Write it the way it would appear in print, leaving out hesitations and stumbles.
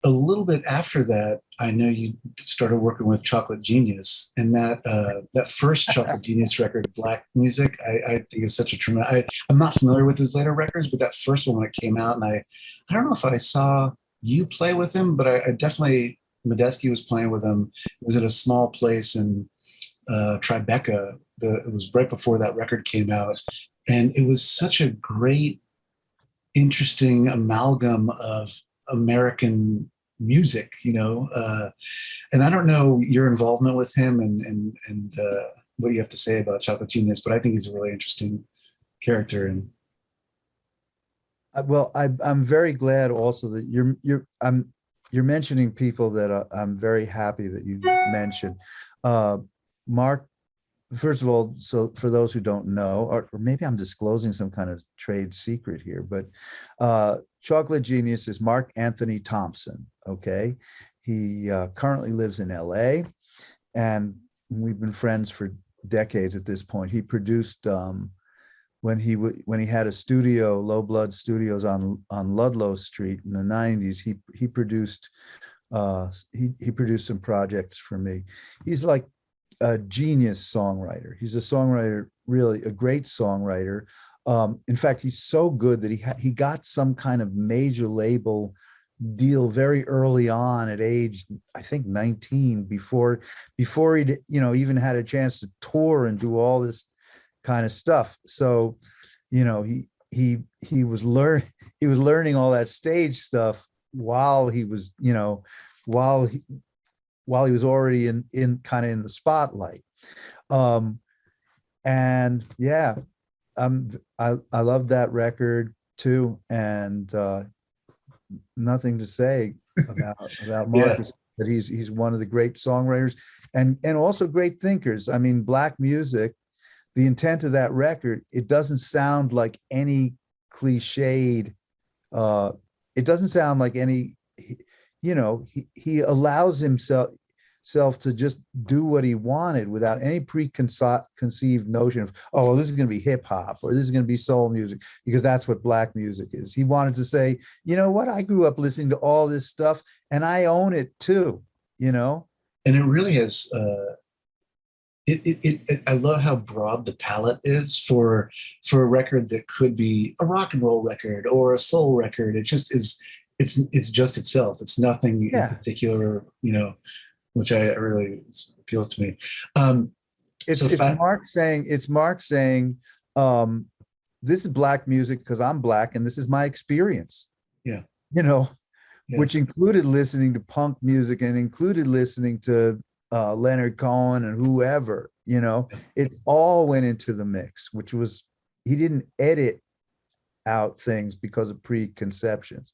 a little bit after that, I know you started working with Chocolate Genius, and that first Chocolate Genius record, Black Music, I think is such a tremendous. I'm not familiar with his later records, but that first one when it came out, and I don't know if I saw you play with him, but I definitely Medeski was playing with him. It was at a small place in Tribeca. It was right before that record came out, and it was such a great, interesting amalgam of American music, and I don't know your involvement with him and what you have to say about Chocolate Genius, but I think he's a really interesting character. And Well, I'm very glad also that you're mentioning people that I'm very happy that you mentioned. Mark, first of all, so for those who don't know, or maybe I'm disclosing some kind of trade secret here, but Chocolate Genius is Marc Anthony Thompson. Okay, he currently lives in L.A. and we've been friends for decades at this point. He produced when he had a studio, Low Blood Studios on Ludlow Street in the 90s. He produced he produced some projects for me. He's like a genius songwriter. He's a songwriter, really a great songwriter. In fact, he's so good that he got some kind of major label deal very early on at age, I think 19, before he even had a chance to tour and do all this kind of stuff. So, he was learning all that stage stuff while he was, while he was already in kind of in the spotlight. And yeah, I love that record too. And nothing to say about yeah, Marcus, but he's one of the great songwriters and also great thinkers. I mean, Black Music, the intent of that record, it doesn't sound like any cliched, it doesn't sound like any, he allows himself to just do what he wanted without any preconceived notion of, oh, well, this is going to be hip hop or this is going to be soul music, because that's what Black music is. He wanted to say, you know what, I grew up listening to all this stuff and I own it too, and it really has. I love how broad the palette is for a record that could be a rock and roll record or a soul record. It just is. It's just itself. It's nothing in Yeah. particular, which I really appeals to me. It's So Mark saying, this is Black music because I'm Black and this is my experience. Yeah, You know, yeah, which included listening to punk music and included listening to Leonard Cohen and whoever. It all went into the mix, which was, he didn't edit out things because of preconceptions.